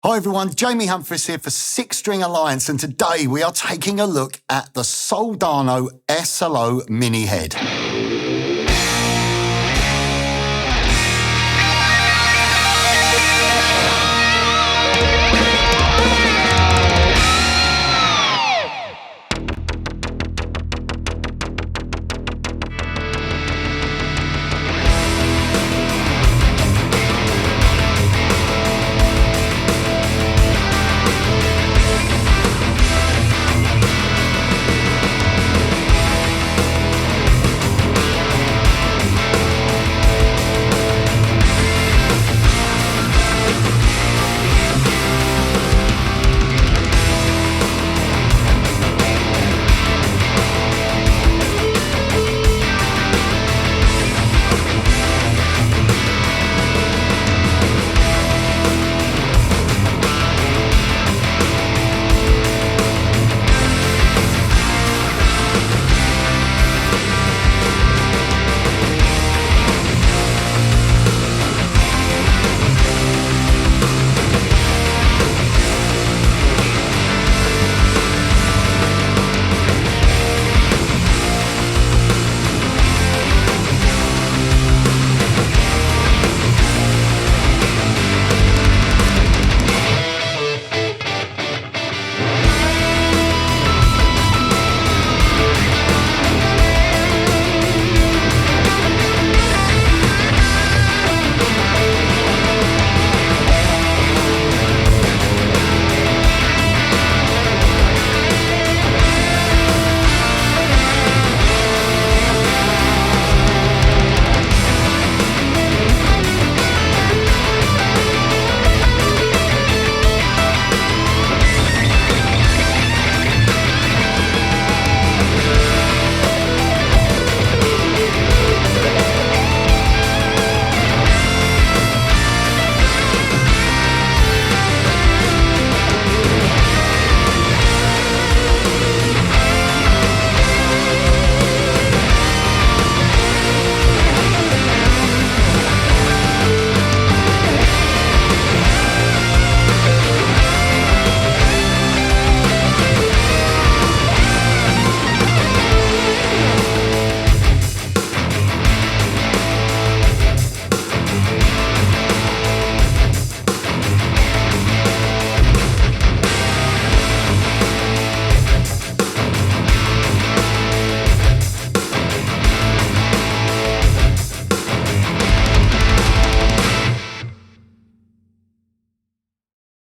Hi everyone, Jamie Humphries here for Six String Alliance, and today we are taking a look at the Soldano SLO Mini head.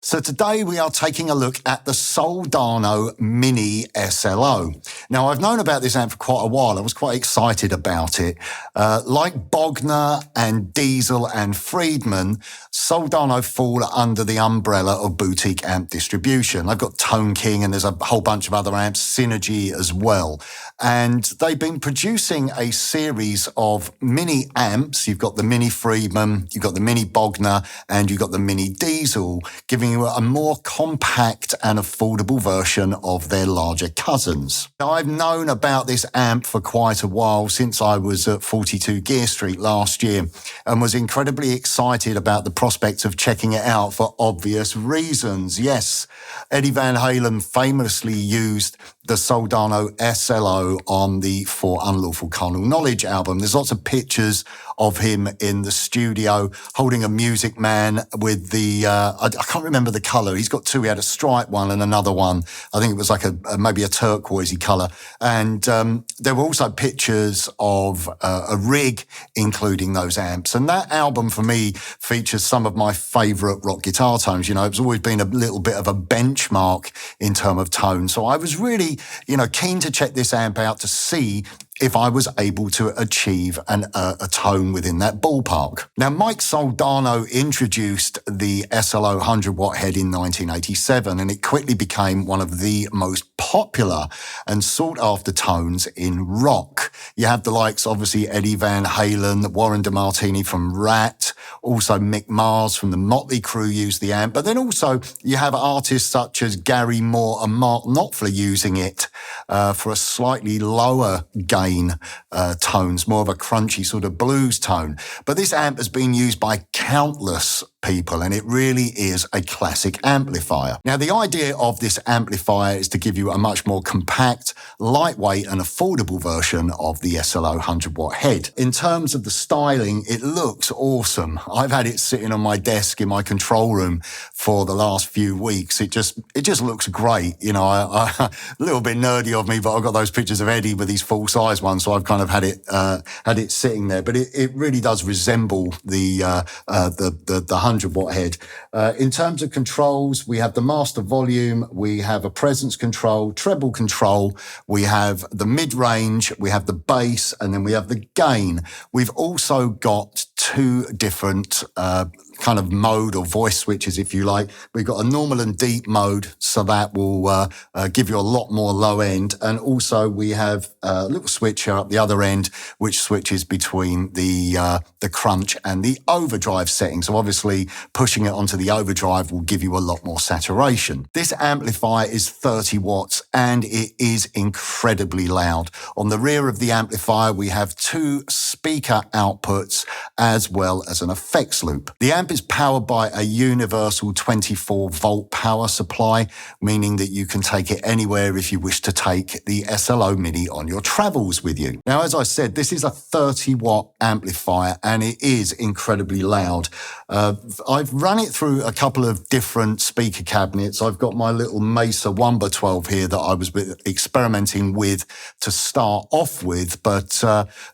So today we are taking a look at the Soldano Mini SLO. Now, I've known about this amp for quite a while. I was quite excited about it. Like Bogner and Diesel and Friedman, Soldano fall under the umbrella of boutique amp distribution. They've got Tone King and there's a whole bunch of other amps, Synergy as well. And they've been producing a series of mini amps. You've got the Mini Friedman, you've got the Mini Bogner, and you've got the Mini Diesel, giving you a more compact and affordable version of their larger cousins. Now, I've known about this amp for quite a while, since I was at 42 Gear Street last year, and was incredibly excited about the prospect of checking it out for obvious reasons. Yes, Eddie Van Halen famously used the Soldano SLO on the For Unlawful Carnal Knowledge album. There's lots of pictures of him in the studio holding a Music Man with the, I can't remember the colour. He's got two. He had a stripe one and another one. I think it was like maybe a turquoisey colour. And there were also pictures of a rig, including those amps. And that album for me features some of my favourite rock guitar tones. You know, it's always been a little bit of a benchmark in terms of tone. So I was really, keen to check this amp out to see if I was able to achieve a tone within that ballpark. Now, Mike Soldano introduced the SLO 100-watt head in 1987, and it quickly became one of the most popular and sought-after tones in rock. You have the likes, obviously, Eddie Van Halen, Warren DeMartini from Rat, also Mick Mars from the Motley Crue used the amp, but then also you have artists such as Gary Moore and Mark Knopfler using it for a slightly lower gain tones, more of a crunchy sort of blues tone. But this amp has been used by countless people, and it really is a classic amplifier. Now, the idea of this amplifier is to give you a much more compact, lightweight and affordable version of the SLO 100-watt head. In terms of the styling, it looks awesome. I've had it sitting on my desk in my control room for the last few weeks. It just looks great. You know, a little bit nerdy of me, but I've got those pictures of Eddie with these full-size ones, so I've kind of had it sitting there. But it really does resemble the 100-watt head. In terms of controls, we have the master volume, we have a presence control, treble control, we have the mid-range, we have the bass, and then we have the gain. We've also got two different kind of mode or voice switches, if you like. We've got a normal and deep mode, so that will give you a lot more low end. And also we have a little switch here up the other end, which switches between the crunch and the overdrive setting. So obviously pushing it onto the overdrive will give you a lot more saturation. This amplifier is 30 watts and it is incredibly loud. On the rear of the amplifier, we have two speaker outputs as well as an effects loop. The amp is powered by a universal 24-volt power supply, meaning that you can take it anywhere if you wish to take the SLO Mini on your travels with you. Now, as I said, this is a 30-watt amplifier and it is incredibly loud. I've run it through a couple of different speaker cabinets. I've got my little Mesa 1x12 here that I was experimenting with to start off with, but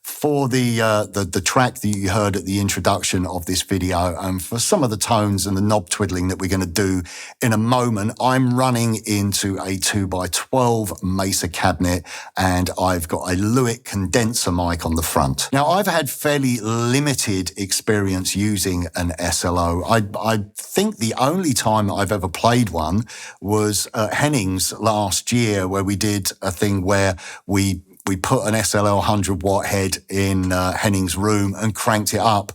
for the track that you heard at the introduction of this video, and for some of the tones and the knob twiddling that we're going to do in a moment, I'm running into a 2x12 Mesa cabinet and I've got a Lewitt condenser mic on the front. Now, I've had fairly limited experience using an SLO. I think the only time I've ever played one was at Hennings last year, where we did a thing where we put an SLO 100-watt head in Henning's room and cranked it up.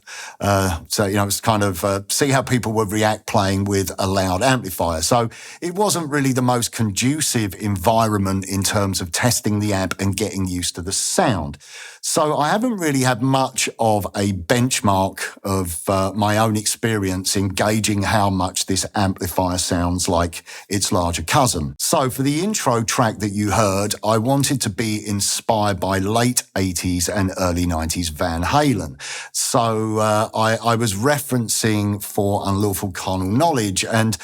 So, you know, it's kind of see how people would react playing with a loud amplifier. So it wasn't really the most conducive environment in terms of testing the amp and getting used to the sound. So I haven't really had much of a benchmark of my own experience in gauging how much this amplifier sounds like its larger cousin. So for the intro track that you heard, I wanted to be inspired by late 80s and early 90s Van Halen. So I was referencing for Unlawful Carnal Knowledge, and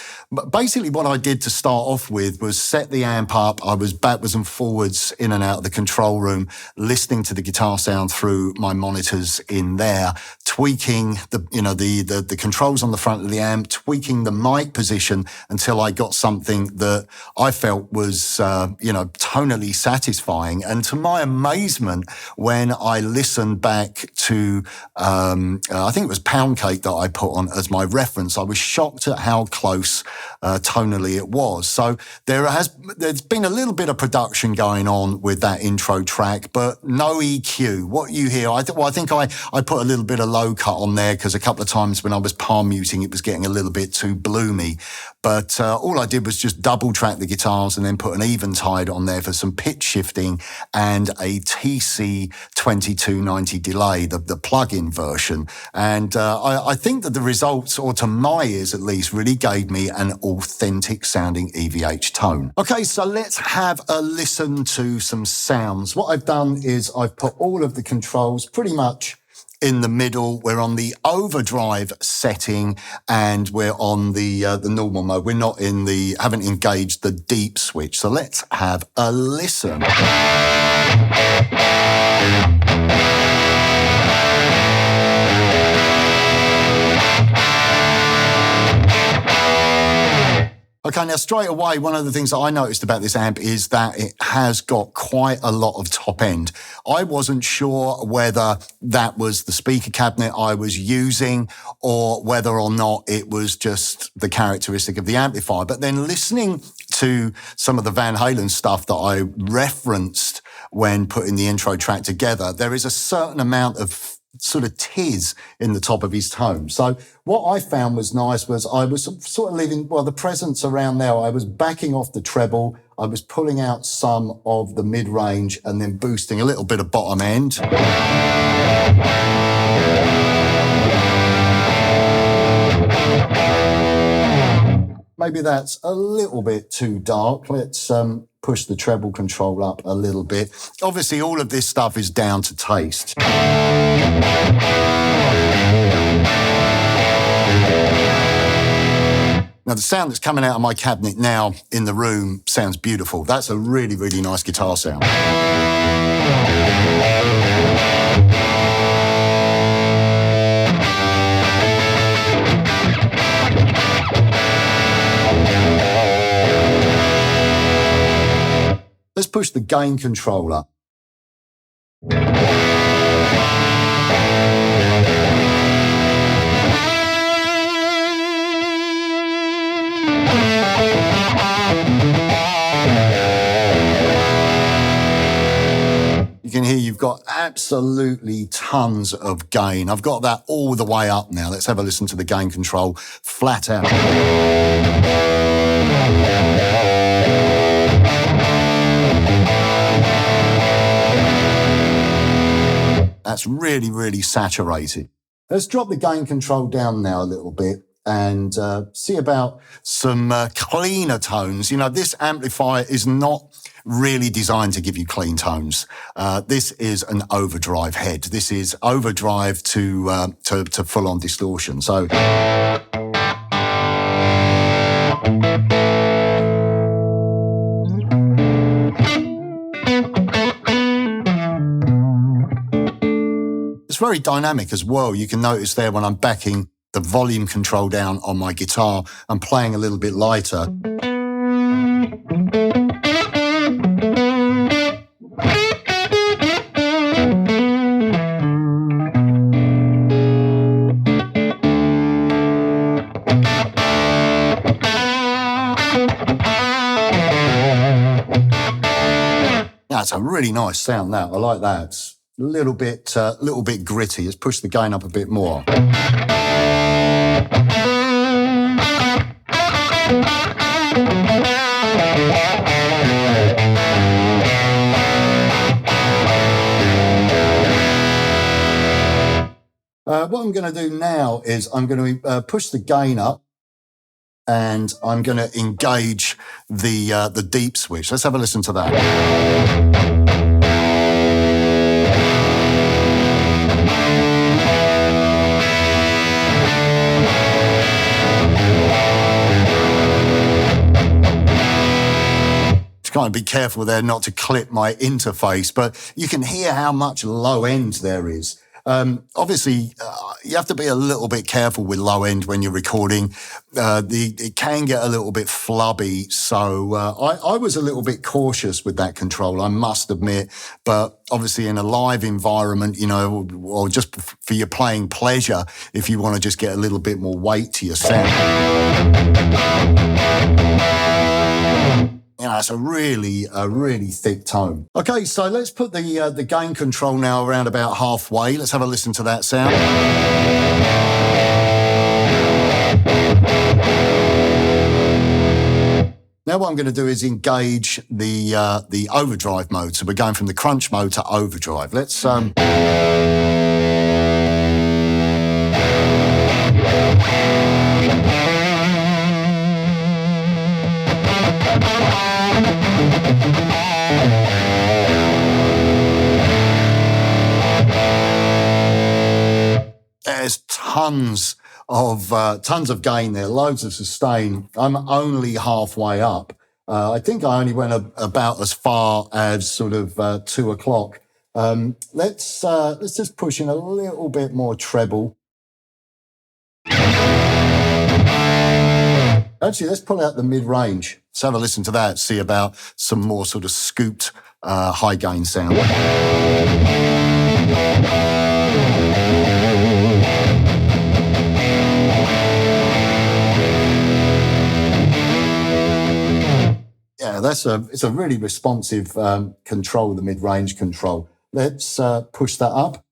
basically what I did to start off with was set the amp up. I was backwards and forwards in and out of the control room, listening to the guitar sound through my monitors in there, tweaking the controls on the front of the amp, tweaking the mic position until I got something that I felt was tonally satisfying. And to my amazement, when I listened back to I think it was Pound Cake that I put on as my reference, I was shocked at how close tonally it was. So there's been a little bit of production going on with that intro track, but no EQ. What you hear, I think I put a little bit of low cut on there because a couple of times when I was palm muting, it was getting a little bit too bloomy. But all I did was just double track the guitars and then put an Eventide on there for some pitch shifting and a TC 2290 delay, the plug-in version. And I think that the results, or to my ears at least, really gave me an authentic sounding EVH tone. Okay, so let's have a listen to some sounds. What I've done is I've put all of the controls pretty much in the middle. We're on the overdrive setting and we're on the normal mode. We're not haven't engaged the deep switch. So let's have a listen. Okay, now straight away, one of the things that I noticed about this amp is that it has got quite a lot of top end. I wasn't sure whether that was the speaker cabinet I was using or whether or not it was just the characteristic of the amplifier. But then listening to some of the Van Halen stuff that I referenced when putting the intro track together, there is a certain amount of sort of tiz in the top of his tone. So what I found was nice was I was sort of leaving, the presence around there. I was backing off the treble. I was pulling out some of the mid-range and then boosting a little bit of bottom end. maybe that's a little bit too dark. Let's push the treble control up a little bit. Obviously, all of this stuff is down to taste. Now, the sound that's coming out of my cabinet now in the room sounds beautiful. That's a really, really nice guitar sound. Let's push the gain control up. You can hear you've got absolutely tons of gain. I've got that all the way up now. Let's have a listen to the gain control flat out. That's really, really saturated. Let's drop the gain control down now a little bit and see about some cleaner tones. You know, this amplifier is not really designed to give you clean tones. This is an overdrive head. This is overdrive to full-on distortion. So. It's very dynamic as well. You can notice there when I'm backing the volume control down on my guitar, I'm playing a little bit lighter. That's a really nice sound, that. I like that. It's a little bit gritty. Let's push the gain up a bit more. What I'm going to do now is I'm going to push the gain up and I'm going to engage the deep switch. Let's have a listen to that. Kind of be careful there not to clip my interface, but you can hear how much low end there is. Obviously, you have to be a little bit careful with low end when you're recording. It can get a little bit flubby, so I was a little bit cautious with that control, I must admit. But obviously, in a live environment, you know, or just for your playing pleasure, if you want to just get a little bit more weight to your sound. You know, it's a really thick tone. Okay, so let's put the gain control now around about halfway. Let's have a listen to that sound. Now what I'm going to do is engage the overdrive mode. So we're going from the crunch mode to overdrive. Let's There's tons of gain there, loads of sustain. I'm only halfway up. I think I only went about as far as sort of 2 o'clock. Let's just push in a little bit more treble. Actually, let's pull out the mid-range. Let's have a listen to that, see about some more sort of scooped high gain sound. Yeah, it's a really responsive control, the mid-range control. Let's push that up.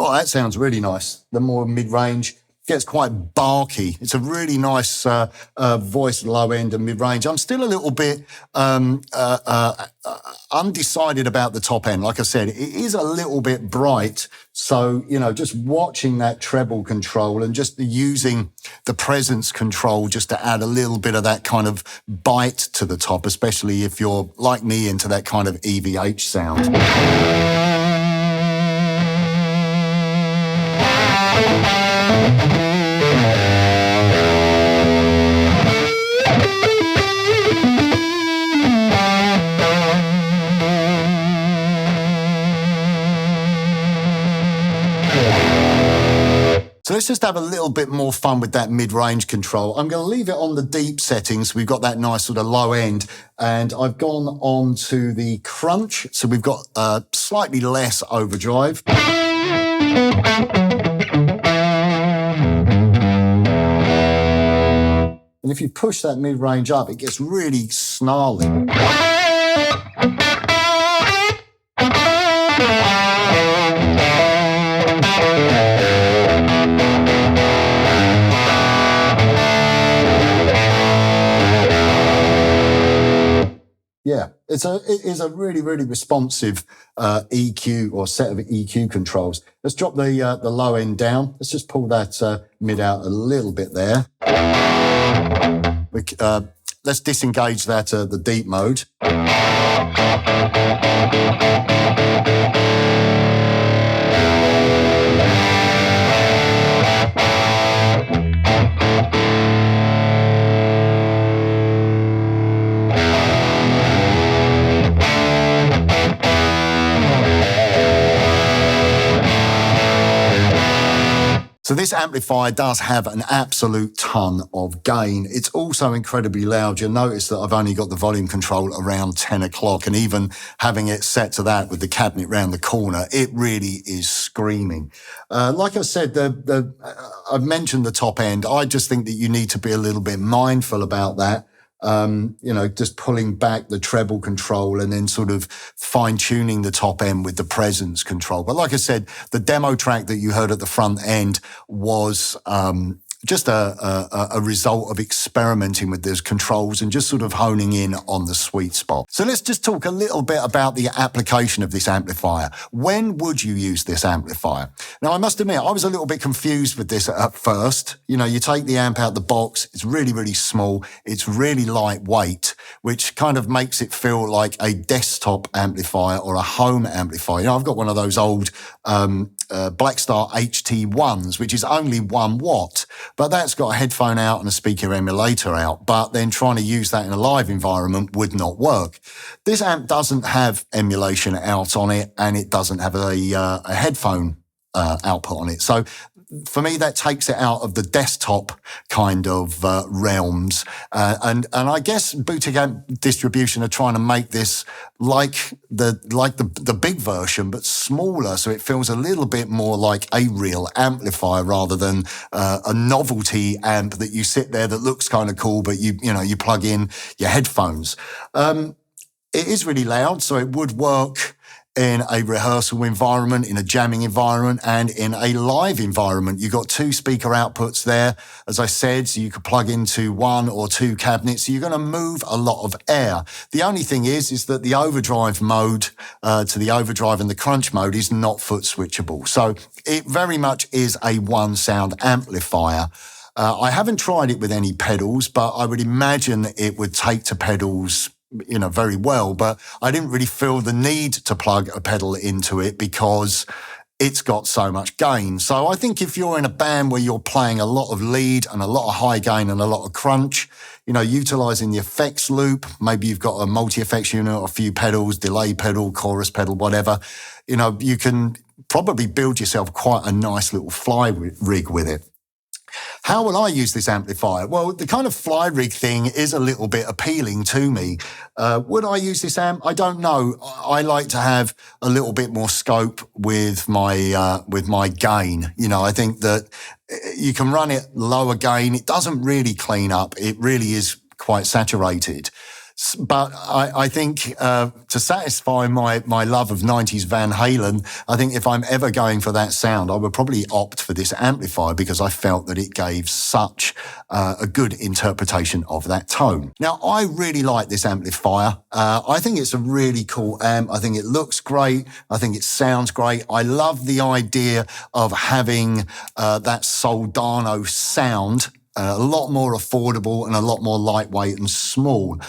Oh, that sounds really nice. The more mid-range gets quite barky. It's a really nice voice, low end and mid range. I'm still a little bit undecided about the top end. Like I said, it is a little bit bright. So, just watching that treble control and just using the presence control just to add a little bit of that kind of bite to the top, especially if you're like me into that kind of EVH sound. So let's just have a little bit more fun with that mid-range control. I'm going to leave it on the deep settings. We've got that nice sort of low end, and I've gone on to the crunch. So we've got slightly less overdrive. And if you push that mid-range up, it gets really snarly. Yeah, it is a really, really responsive EQ or set of EQ controls. Let's drop the low end down. Let's just pull that mid out a little bit there. Let's disengage that the deep mode. So this amplifier does have an absolute ton of gain. It's also incredibly loud. You'll notice that I've only got the volume control around 10 o'clock, and even having it set to that with the cabinet round the corner, it really is screaming. Like I said, I've mentioned the top end. I just think that you need to be a little bit mindful about that. Just pulling back the treble control and then sort of fine-tuning the top end with the presence control. But like I said, the demo track that you heard at the front end was just a result of experimenting with those controls and just sort of honing in on the sweet spot. So let's just talk a little bit about the application of this amplifier. When would you use this amplifier? Now, I must admit, I was a little bit confused with this at first. You take the amp out the box, it's really, really small, it's really lightweight, which kind of makes it feel like a desktop amplifier or a home amplifier. I've got one of those old Blackstar HT1s, which is only 1 watt, but that's got a headphone out and a speaker emulator out, but then trying to use that in a live environment would not work. This amp doesn't have emulation out on it, and it doesn't have a headphone output on it. So for me, that takes it out of the desktop kind of realms. And I guess boutique amp distribution are trying to make this like the big version, but smaller, so it feels a little bit more like a real amplifier rather than a novelty amp that you sit there that looks kind of cool, but you plug in your headphones. It is really loud, so it would work in a rehearsal environment, in a jamming environment, and in a live environment. You've got 2 speaker outputs there, as I said, so you could plug into 1 or 2 cabinets. So you're going to move a lot of air. The only thing is that the overdrive mode to the overdrive and the crunch mode is not foot switchable. So it very much is a one sound amplifier. I haven't tried it with any pedals, but I would imagine it would take to pedals very well, but I didn't really feel the need to plug a pedal into it because it's got so much gain. So I think if you're in a band where you're playing a lot of lead and a lot of high gain and a lot of crunch, utilizing the effects loop, maybe you've got a multi-effects unit or a few pedals, delay pedal, chorus pedal, whatever, you can probably build yourself quite a nice little fly rig with it. How will I use this amplifier? Well, the kind of fly rig thing is a little bit appealing to me. Would I use this amp? I don't know. I like to have a little bit more scope with my gain. I think that you can run it lower gain. It doesn't really clean up. It really is quite saturated. But I think to satisfy my love of 90s Van Halen, I think if I'm ever going for that sound, I would probably opt for this amplifier because I felt that it gave such a good interpretation of that tone. Now, I really like this amplifier. I think it's a really cool amp. I think it looks great. I think it sounds great. I love the idea of having that Soldano sound, a lot more affordable and a lot more lightweight and small.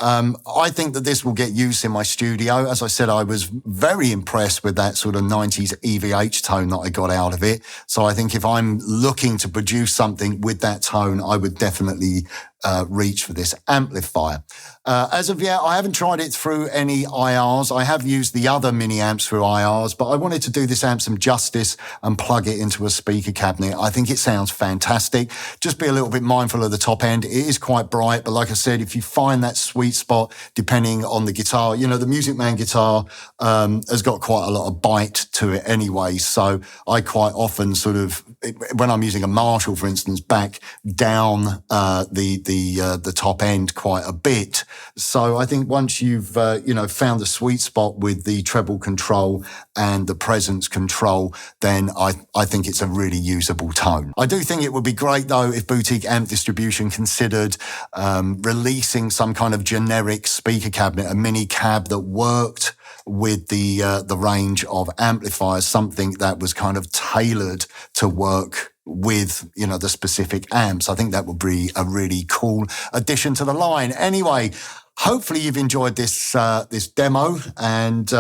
I think that this will get used in my studio. As I said, I was very impressed with that sort of 90s EVH tone that I got out of it. So I think if I'm looking to produce something with that tone, I would definitely reach for this amplifier. As of yet, I haven't tried it through any IRs. I have used the other mini amps through IRs, but I wanted to do this amp some justice and plug it into a speaker cabinet. I think it sounds fantastic. Just be a little bit mindful of the top end. It is quite bright, but like I said, if you find that sweet spot, depending on the guitar, you know, the Music Man guitar has got quite a lot of bite to it anyway. So I quite often sort of, when I'm using a Marshall, for instance, back down the top end quite a bit. So I think once you've found the sweet spot with the treble control and the presence control, then I think it's a really usable tone. I do think it would be great though if Boutique Amp Distribution considered releasing some kind of generic speaker cabinet, a mini cab that worked with the range of amplifiers, something that was kind of tailored to work with, you know, the specific amps. I think that would be a really cool addition to the line. Anyway, hopefully you've enjoyed this this demo, and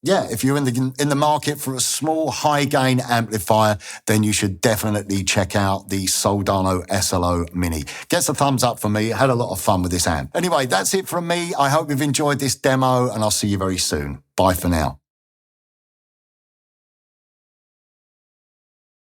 yeah, if you're in the market for a small high gain amplifier, then you should definitely check out the Soldano SLO Mini. Gets a thumbs up for me. Had a lot of fun with this amp. Anyway, that's it from me. I hope you've enjoyed this demo, and I'll see you very soon. Bye for now.